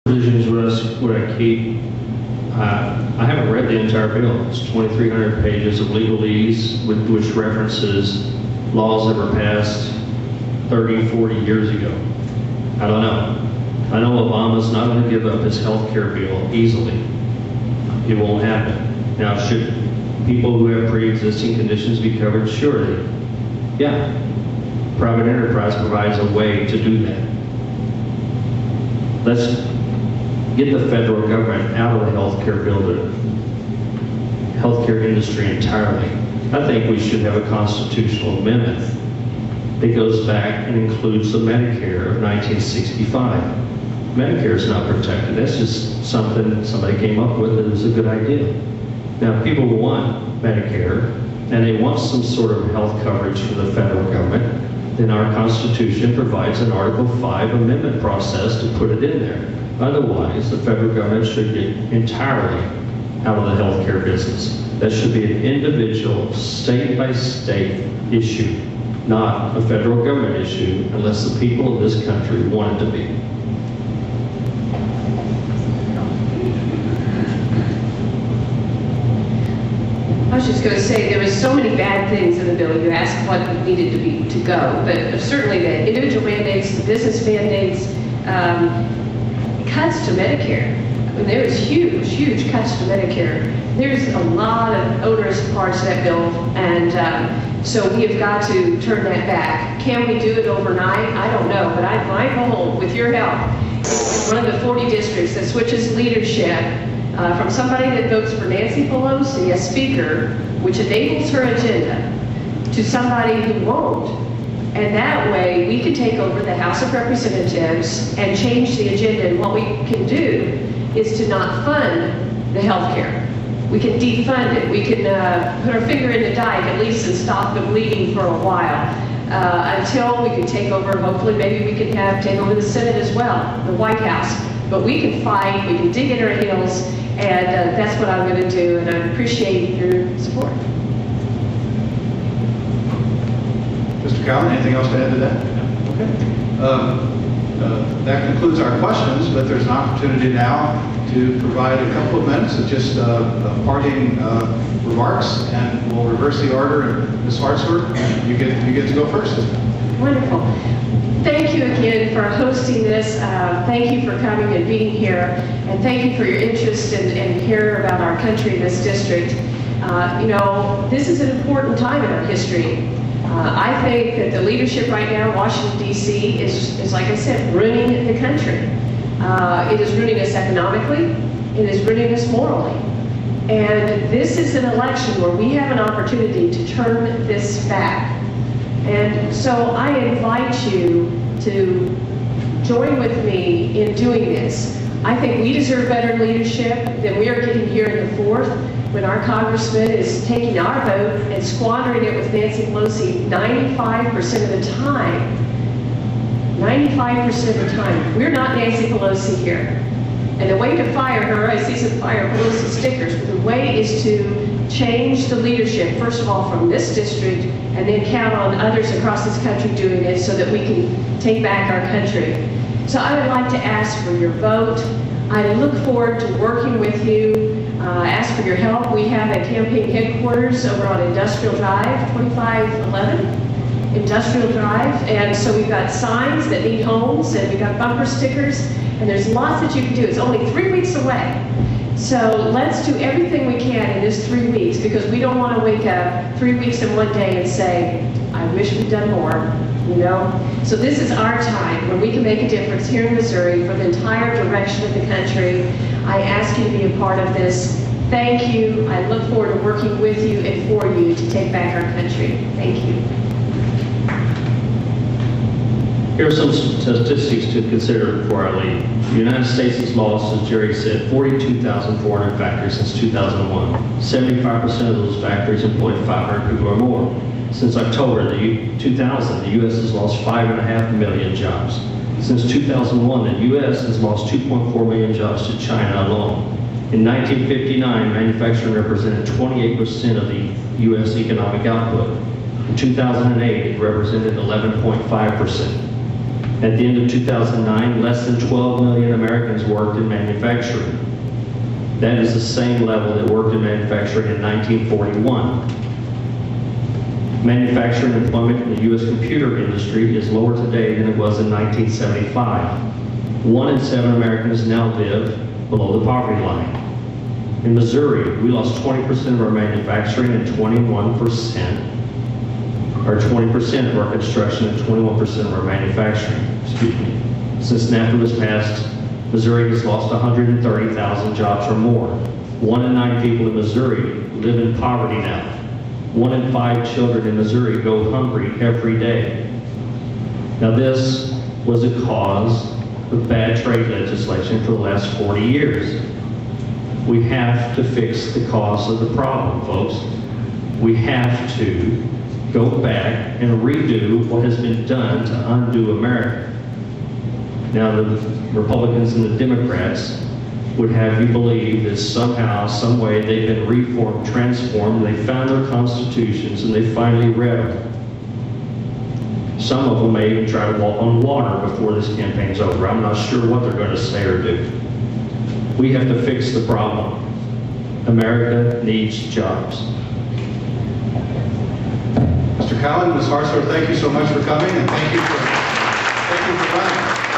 Provisions would I keep? I haven't read the entire bill. It's 2,300 pages of legalese, which references laws that were passed 30, 40 years ago. I don't know. I know Obama's not going to give up his health care bill easily. It won't happen. Now, should people who have pre-existing conditions be covered? Surely. Yeah. Private enterprise provides a way to do that. Let's get the federal government out of the healthcare healthcare industry entirely. I think we should have a constitutional amendment that goes back and includes the Medicare of 1965. Medicare is not protected. That's just something somebody came up with that is a good idea. Now, people want Medicare and they want some sort of health coverage from the federal government. Then our Constitution provides an Article 5 amendment process to put it in there. Otherwise, the federal government should get entirely out of the healthcare business. That should be an individual, state-by-state issue, not a federal government issue, unless the people of this country want it to be. I was just going to say, there was so many bad things in the bill. You asked what needed to go, but certainly the individual mandates, the business mandates, cuts to Medicare. I mean, there is huge cuts to Medicare. There's a lot of onerous parts of that bill, and so we have got to turn that back. Can we do it overnight? I don't know, but my goal, with your help, one of the 40 districts that switches leadership from somebody that votes for Nancy Pelosi as Speaker, which enables her agenda, to somebody who won't. And that way, we can take over the House of Representatives and change the agenda. And what we can do is to not fund the health care. We can defund it. We can put our finger in the dike, at least, and stop the bleeding for a while. Until we can take over, hopefully, maybe we can take over the Senate as well, the White House. But we can fight, we can dig in our heels, and that's what I'm going to do, and I appreciate your support. Mr. Cowan, anything else to add to that? Okay. That concludes our questions, but there's an opportunity now to provide a couple of minutes of just parting remarks, and we'll reverse the order. And Ms. Hartzler, you get to go first. Wonderful. Thank you again for hosting this. Thank you for coming and being here. And thank you for your interest and care about our country in this district. You know, this is an important time in our history. I think that the leadership right now in Washington, D.C. is, like I said, ruining the country. It is ruining us economically. It is ruining us morally. And this is an election where we have an opportunity to turn this back. And so I invite you to join with me in doing this. I think we deserve better leadership than we are getting here in the 4th, when our congressman is taking our vote and squandering it with Nancy Pelosi 95% of the time. 95% of the time. We're not Nancy Pelosi here. And the way to fire her, I see some fire Pelosi stickers, but the way is to change the leadership, first of all, from this district, and then count on others across this country doing it so that we can take back our country. So I would like to ask for your vote. I look forward to working with you. Ask for your help. We have a campaign headquarters over on Industrial Drive, 2511 Industrial Drive. And so we've got signs that need homes, and we've got bumper stickers, and there's lots that you can do. It's only 3 weeks away. So let's do everything we can in this 3 weeks, because we don't want to wake up 3 weeks in one day and say, I wish we'd done more, you know? So this is our time when we can make a difference here in Missouri for the entire direction of the country. I ask you to be a part of this. Thank you. I look forward to working with you and for you to take back our country. Thank you. Here are some statistics to consider before I leave. The United States has lost, as Jerry said, 42,400 factories since 2001. 75% of those factories employed 500 people or more. Since October 2000, the U.S. has lost 5.5 million jobs. Since 2001, the U.S. has lost 2.4 million jobs to China alone. In 1959, manufacturing represented 28% of the U.S. economic output. In 2008, it represented 11.5%. At the end of 2009, less than 12 million Americans worked in manufacturing. That is the same level that worked in manufacturing in 1941. Manufacturing employment in the U.S. computer industry is lower today than it was in 1975. 1 in 7 Americans now live below the poverty line. In Missouri, we lost 20% of our manufacturing and 21%, or 20% of our construction and 21% of our manufacturing. Excuse me. Since NAFTA was passed, Missouri has lost 130,000 jobs or more. 1 in 9 people in Missouri live in poverty now. 1 in 5 children in Missouri go hungry every day. Now this was a cause of bad trade legislation for the last 40 years. We have to fix the cause of the problem, folks. We have to go back and redo what has been done to undo America. Now the Republicans and the Democrats would have you believe that somehow, some way they've been reformed, transformed, they found their constitutions and they finally read them. Some of them may even try to walk on water before this campaign's over. I'm not sure what they're going to say or do. We have to fix the problem. America needs jobs. Mr. Cowan, Ms. Hartzler, thank you so much for coming, and thank you for running.